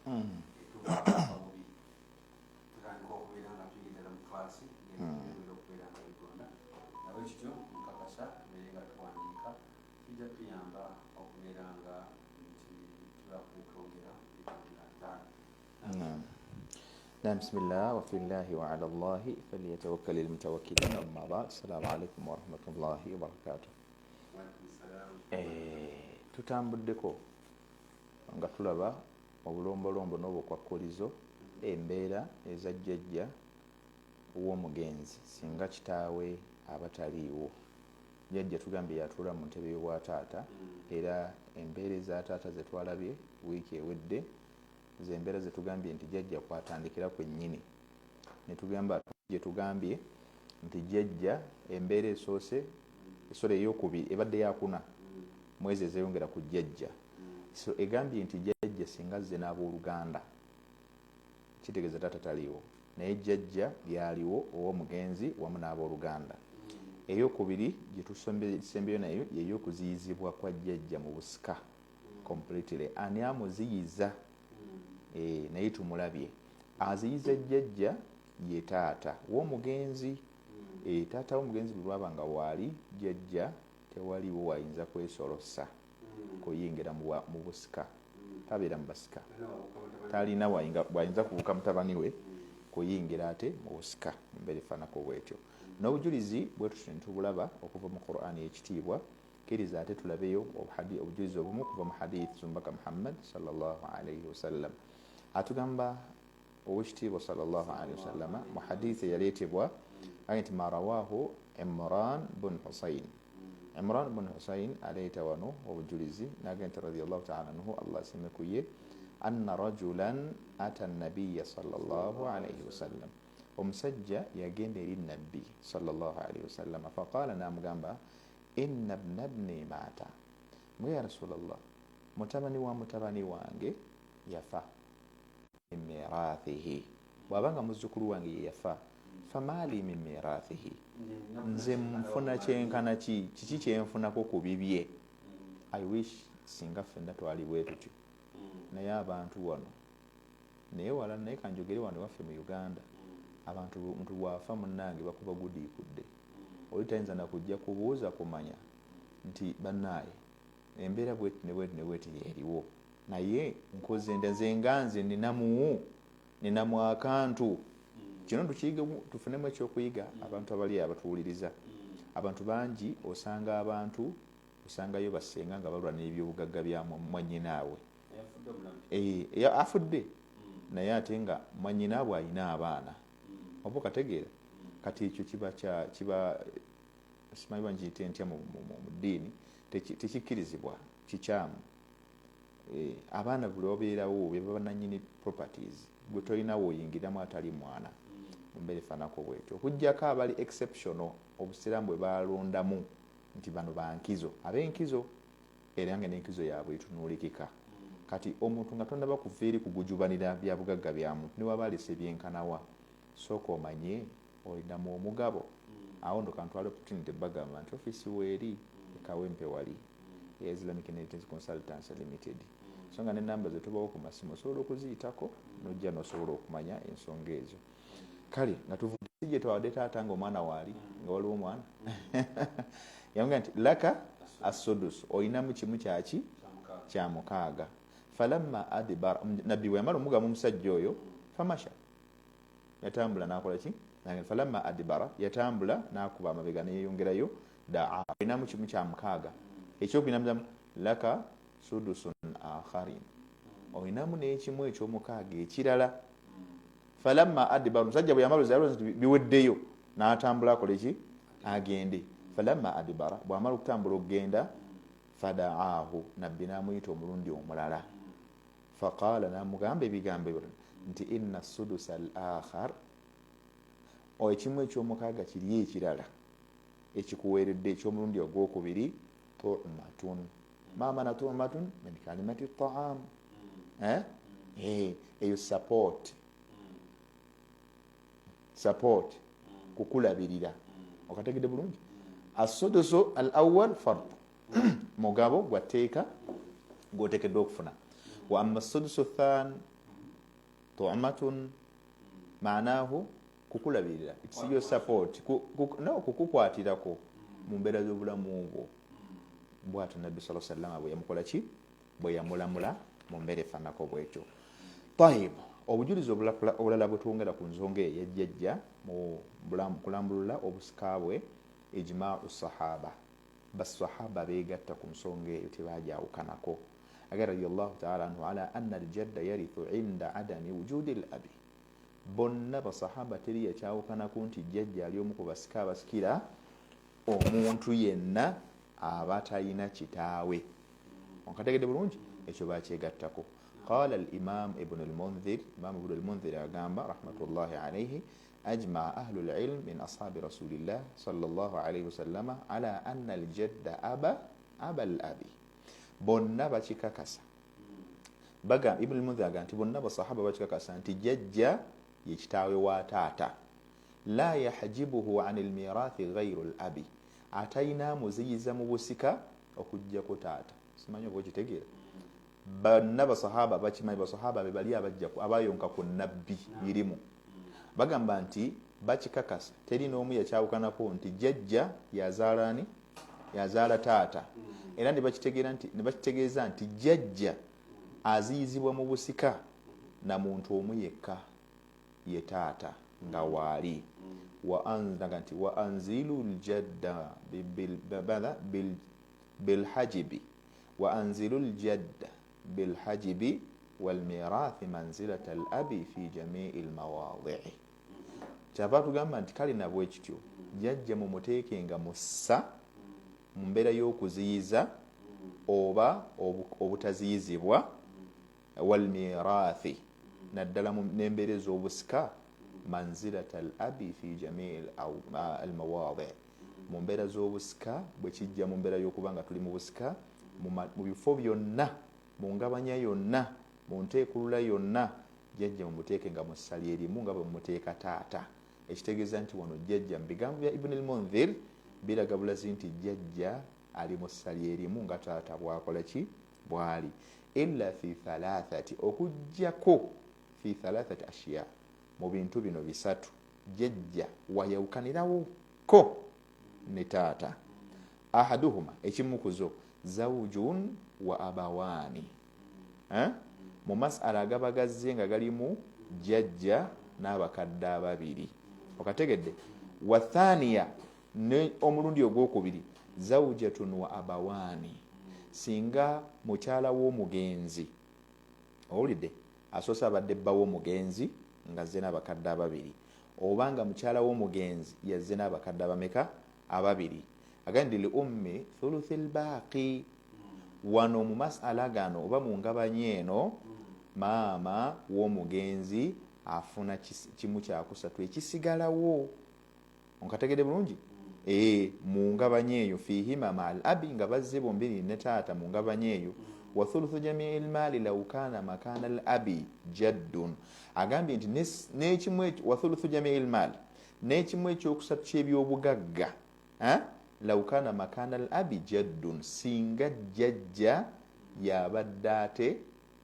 بسم الله وفي الله وعلى الله فليتوكل المتوكلون أما بعد السلام عليكم ورحمة الله وبركاته. tutambuddeko nga tulaba obulombolombo n'obukwakkulizo embeera eza jjajja w'omugenzi singa kitaawe abataliiwo. Jjajja tugambye yatuula mu ntebe y'obwa taata, era embeera eza taata ze twalabye wiiki ewedde zembeera ze tugambye nti jjajja kwatandikira kwennyini. Ne tugamba gye tugambye nti jjajja embeera esoose esole ey'okubiri ebadde yakuna mwezi ezeyongera ku jjajja. So egambye nti jjajja singa zze n'abooluganda kitegeeza taata taliiwo, naye jjajja byaliwo ow'omugenzi wamu n'abooluganda. Eyokubiri gye tusembeyo nayo yey'okuziyizibwa kwa jjajja mu busika completely. Ani amuziyiza? Naye tumulabye aziyiza jjajja ye taata w'omugenzi. Taata w'omugenzi bwe lwaba nga waali jjajja tewaliwo wayinza kwesolosa kuyingira mu busika, tabeera mu basika, talina bwayinza kubuuka mutabani we kuyingira ate mu busika. Embeera efaanako bwetyo. N'obujulizi bwe tutyo ne tubulaba okuva mu Qur'ani ekitiibwa. Kkiriza ate tulabeyo obujulizi obumu okuva mu hadithi z'omubaka Muhammad sallallahu alayhi wasallam. Atugamba owekitiibwa sallallahu alayhi wasallam mu hadithi eyaleetebwa nti ma rawaahu Imran bun Husayn. Imran bun Husayn aleeta wano obujulizi n'agamba nti radiyallahu ta'ala anhu, Allah asime ku ye, anna rajulan ata nabiyya sallallahu alayhi wasallam. Omusajja yagenda eri nabbi sallallahu alayhi wasallam faqaala, n'amugamba inna ibna ibni maata, mwe ya rasulallah mutabani wa mutabani wange yafa, min mirathihi, bw'abanga muzzukulu wange ye yafa, famaali min mirathihi, nze nfuna kyenkana kiki kyenfunako ku bibye. I wish singa ffenna twali bwe tutyo, naye abantu wano naye wala naye kanjogere wano waffe mu Uganda abantu muntu bwafa munnange bakuba gudiikudde, oli tayinza nakujja kubuuza kumanya nti bannaaye embeera bweti ne bweti eriwo, naye nkoze ndaze nganze ninamu akantu. Kino tukiyiga tufunemu ekyokuyiga abantu abali abatuwuliriza. Abantu bangi osangayo basenga nga balwa n'ebyobugagga bya mwannyinaabwe afudde, naye ate nga mwannyinaabwe alina abaana. Oba kategeera kati ekyo kiba simanyi bangiyite ntya mu ddiini, tekikkirizibwa, kikyamu. Abaana buli obeerawo be baba nannyini properties, gwe tolinawo oyingiramu atali mwana. Mbeera efaanako bwetyo, okuggyako abali exceptional obusiraamu bwe balondamu nti bano bankizo, ab'enkizo era nga n'enkizo yaabwe etunuulikika. Kati omuntu nga tonnaba kuva eri kugujubanira bya bugagga bya muntu ne waba alese byenkanawa, sooka omanye olinamu omugabo. Awo ndo kantwala opportunity bagamba nti ofiisi weeri ekawempe wali ya Islamic Intelligence Consultants Limited, so nga n'ennamba ze tubawo ku masimu osobola okuziyitako n'ojja n'osobola okumanya ensonga ezo. Kale nga tuvudde sijje twawadde taata nga omwana waali nga waliwo omwana yamugamba nti laka asudus, olinamu kimu kyaki kya mukaaga. Falamma adibara, nabbi bwe yamala omugamu omusajja oyo, famasha, yatambula n'akola ki? Falamma adibara, yatambula n'akuba amabega neyeyongerayo, daa, olinamu kimu kya mukaaga. Ekyokubinamu laka sudusun akharin, olinamu n'ekimu eky'omukaaga ekirala. Falamma adibara, omusajja bwe yamala ozaalwa biweddeyo n'atambula akole ki? Agende. Falamma adibara, bw'amala okutambula okugenda, fadaahu, nabbi n'amuyita omulundi omulala. Faqaala, n'amugamba ebigambo ebyo nti inna sudusa al akhar, ekimu eky'omukaaga kiri ekirala ekikuweeredde eky'omulundi ogwokubiri, tu'matun. Maamana tu'matun min kalimati ta'am, eyo support kukulabirira. Okategedde bulungi? As-sudusu al-awwal fard, mugabo gwateeka gw'oteekeddwa okufuna. Wa amma as-sudusu ath-than, tu'matun maanahu kukulabirira, it's your support, no kukukwatirako mu mbeera z'obulamu obwo. Bw'atyo Nabbi sallallahu alaihi wasallam bwe yamukola ki, bwe yamulamula mu mbeera efaanako bw'ekyo. Tayib, obujulizi obulala bwe twongera ku nsonga eyo yajjajja mu kulambulula obusika bwe, ijma'u sahaba, basahaba beegatta ku nsonga eyo tebaajawukanako. Aga radiyallahu ta'ala anhu ala anna al-jadda yarithu inda adami wujudi al-abi, bonna basahaba teri yakyawukanako nti jjajja ali omu ku basika abasikira omuntu yenna aba talina kitaawe. Onkategedde bulungi, ekyo bakyegattako. Qala al-imam ibn al-Mundhir, imam ibn al-Mundhir agamba rahmatullahi alayhi, ajma ahlu al-ilm min ashabi rasulillah sallallahu alayhi wasallama ala anna al-jadda aba al-abi, bonna bakikakasa. Baga ibn al-Mundhir agamba nti bonna basahaba bakikakasa nti jjajja ye kitaawe wa taata. La yahjibuhu an al-mirathi ghayru al-abi, atayina muziyiza mu busika okujjako taata. Simanyi oba okitegeera. Bonna basahaba bakimanyi, basahaba be bali abayonka ku nabbi irimu. Bagamba nti bakikakasa, teri n'omu yakyawukanako nti jjajja yazaalani, yazaala taata. Era ne bakitegeeza nti jjajja aziyizibwa mu busika na muntu omu yekka, ye taata nga waali. Wa anzilu ljadda bilhajibi wa anzilu ljadda bilhajibi walmirathi manzilata alabi fi jamii lmawadii. Kyava tugamba nti kale nabwe kityo jjajja mumuteekenga mussa mu mbeera y'okuziyiza oba obutaziyizibwa, walmirathi naddala n'embeera ez'obusika, manzilata al-abi fi jamii al-mawadhi, mu mbeera z'obusika bwe kijja mu mbeera y'okuba nga tuli mu busika mu bifo byonna, mu ngabanya yonna, mu nteekulula yonna, jjajja mumuteeke nga mu ssali erimu nga bwe mumuteeka taata. Ekitegeeza nti wano jjajja mu bigambo bya Ibn al-Mundhir biraga bulazi nti jjajja ali mu ssali erimu nga taata bwakola ki, bwali. Illa fi thalathati, okujjako fi thalathati ashiya, mu bintu bino bisatu jjajja wayawukanirawo ko ne taata. Ahaduhuma, ekimu kuzo, zawjun wa abawaani. Mu masala agabagazze nga galimu jjajja n'abakadde ababiri. Okategedde? Wa thaniya, ne omulundi ogwokubiri, zawjatun wa abawaani, singa mukyala w'omugenzi, owulidde, asoose abadde bba w'omugenzi nga azze n'abakadde ababiri, obanga mukyala w'omugenzi yazze n'abakadde abameka, ababiri, agandi li ummi thuluthil baaqi. Wano mu masala gano oba mu ngabanye eno, maama w'omugenzi afuna kimu kyakusatu ekisigalawo. Onkategedde bulungi? Mu ngabanye eyo, fihima ma'al abi, nga bazze bombiri ne taata mu ngabanye eyo. Wa thuluthu jami'il mali law kana makana al-abi jaddun, agambye nti n'ekimu wa thuluthu jami'il mali, n'ekimu ekyokusatu ky'ebyobugagga, law kana makana al-abi jaddun, singa jjajja yabadde ate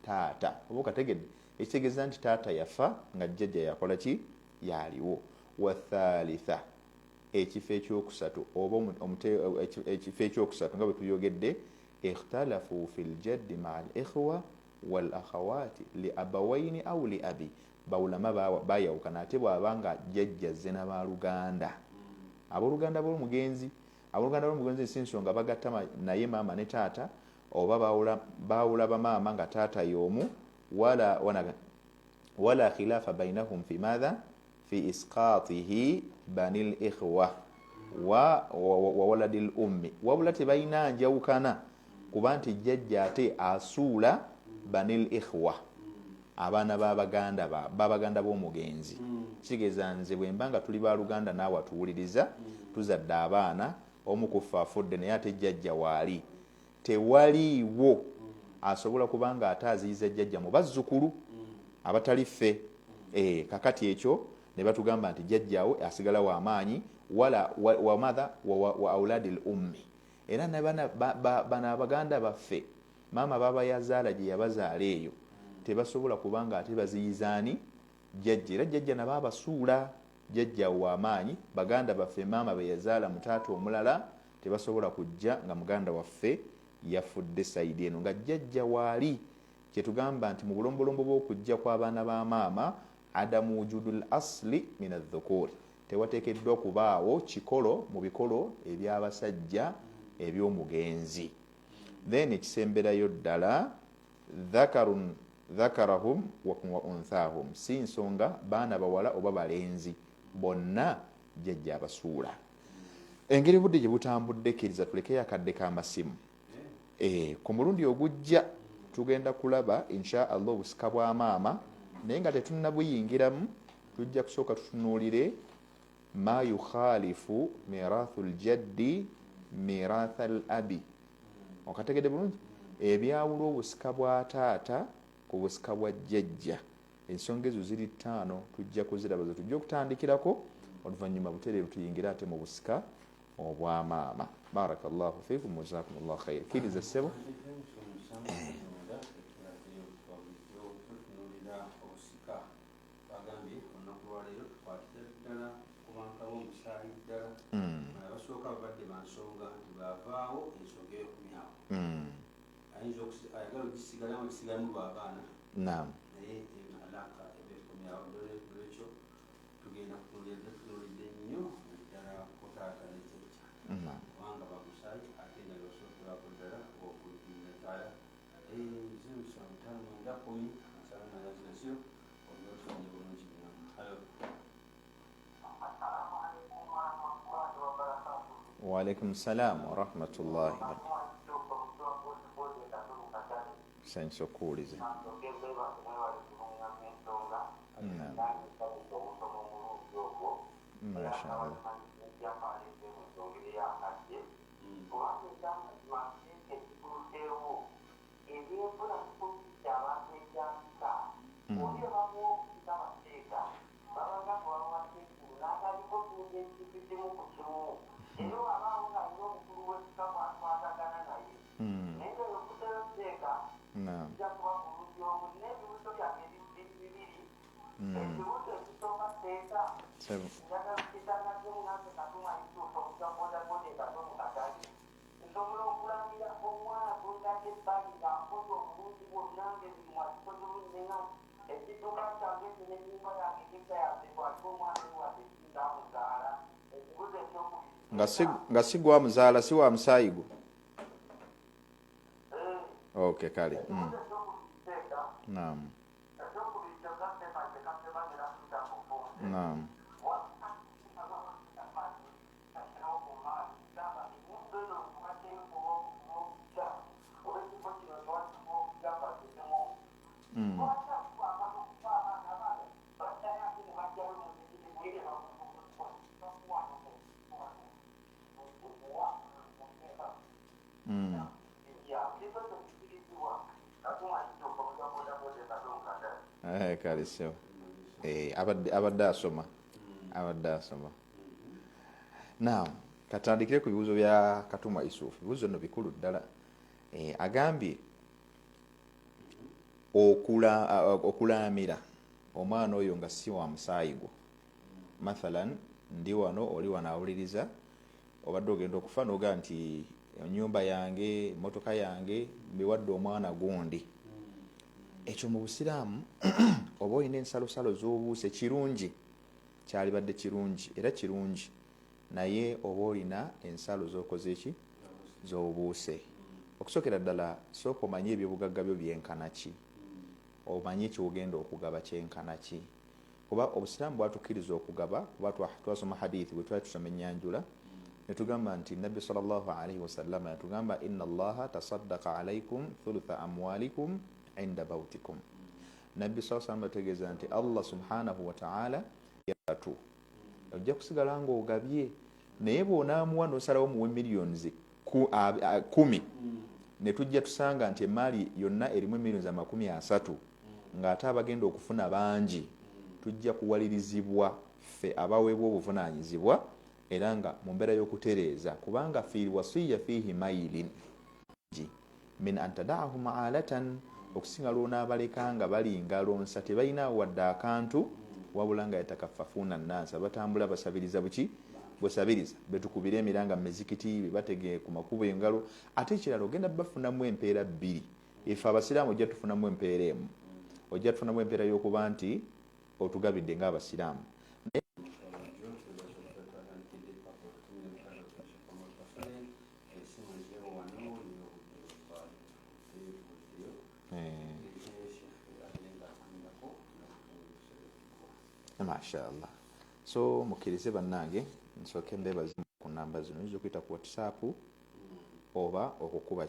taata. Oba okategedde? Ekitegeeza nti taata yafa nga jjajja yakola ki, yaliwo. Wa thalitha, ekifo ekyokusatu oba ekifo ekyokusatu nga bwe tuyogedde, ikhtalafu fil jaddi ma'al ikhwa wal akhawati li abawaini aw li abi, bawulama bayawukana ate bw'abanga jjajja azze n'abaluganda, abooluganda b'omugenzi, abooluganda b'omugenzi si nsonga bagatta naye maama ne taata, oba bawula bamaama nga taata y'omu, wala khilafa bainahum fi madha fi isqatihi banil ikhwa wa waladil ummi, wabula tebalina njawukana kuba nti jjajja ate asuula banil ikhwa, abaana babaganda b'omugenzi. Kitegeeza nze bwe mba nga tuli baluganda naawe atuwuliriza, tuzadde abaana, omu ku ffe afudde naye ate jjajja waali, tewaliiwo asobola kuba nga ate aziyiza jjajja mu bazzukulu abatali ffe. Kakati ekyo ne batugamba nti jjajjaawe asigala w'amaanyi, wa madha wa auladil ummi. Era bano abaganda baffe maama baba yazaala gye yabazaala eyo, tebasobola kubanga ate baziyizaani jjajja era jjajja nabo abasuula jjajja w'amaanyi baganda baffe maama be yazaala mu taata omulala tebasobola kujja nga muganda waffe yafudde sayidi eno nga jjajja waali kyetugamba nti mu bulombolombo bw'okujja kw'abaana ba maama adamu wujudul asli min adh-dhukur tewateekeddwa kubaawo kikolo mu bikolo eby'abasajja eby'omugenzi. Then ekisemberayo ddala dhakarahum wa unthahum, si nsonga baana bawala oba balenzi bonna jjajja abasuula. Engeri budde gye butambudde kkiriza tulekeyo akadde k'amasimu. Ku mulundi ogujja tugenda kulaba insha Allah obusika bwa maama, naye nga tetunnabuyingiramu tujja kusooka tutunuulire ma yukhalifu mirathul jaddi mirathal abi. Okategedde bulungi ebyawula obusika bwa taata ku busika bwa jjajja. Ensonga ezo ziri 5 tujja kuziraba zo tujja okutandikirako oluvannyuma butereevu tuyingire ate mu busika obwa maama. Barakallahu fiikum wa jazakumullahu khair. Kiriza ssebo. Naam. Wa alaikum salam wa rahmatullahi wa barakatuh. Senso kuulize. Mashallah. Nga si gwa muzaala si wa musaayigo. Okay, kale. Naam. Naam. Kale so. Abadde asoma. Naam, katandikire ku bibuuzo bya Katumwa Isuufu. Bibuuzo no bikulu ddala. Agambye okulaamira omwana oyo nga si wa musaayigo. Mathalan, ndi wano oli wano awuliriza obadde ogenda okufa n'oga nti ennyumba yange, emmotoka yange mbiwadde omwana gundi. Ekyo mu Busiraamu oba olina ensalosalo z'obuuse kirungi, kyalibadde kirungi era kirungi, naye oba olina ensalo z'okoze ki z'obuuse. Okusookera ddala sooka omanye ebyobugagga byo byenkana ki, omanye ky'ogenda okugaba kyenkana ki. Kuba Obusiraamu bwatukkiriza okugaba, kuba twasoma hadithi bwe twali tusoma Ennyanjula ne tugamba nti Nabbi sallallahu alaihi wasallam yatugamba inna Allaha tasaddaqa alaikum thulutha amwalikum inda bautikum. Nabbi sallallahu alaihi wasallam ategeeza nti Allah subhanahu wa ta'ala yatu ojja kusigala ng'ogabye, naye bw'onaamuwa n'osalawo muwe millions 10 ne tujja tusanga nti emaali yonna erimu millions 30 ng'ate abagenda okufuna bangi, tujja kuwalirizibwa ffe abaweebwa obuvunaanyizibwa era nga mu mbeera y'okutereeza, kubanga fi wasiya fihi mailin min an tada'ahu ma'alatan okusinga lw'onaabaleka nga balinga lonsa tebalina wadde akantu wabula nga yatakaffafuuna nnansa batambula basabiriza buki bwesabiriza betukubira emiranga mu mizikiti bebategee ku makubo engalo ate ekirala ogenda bafunamu empeera bbiri ife abasiraamu ojja tufunamu empeera emu ojja tufunamu empeera y'okuba nti otugabidde ng'abasiraamu mashallah so mukkirize bannange nsooke mbebaze ku namba zino oyinza okuyita ku WhatsApp oba okukuba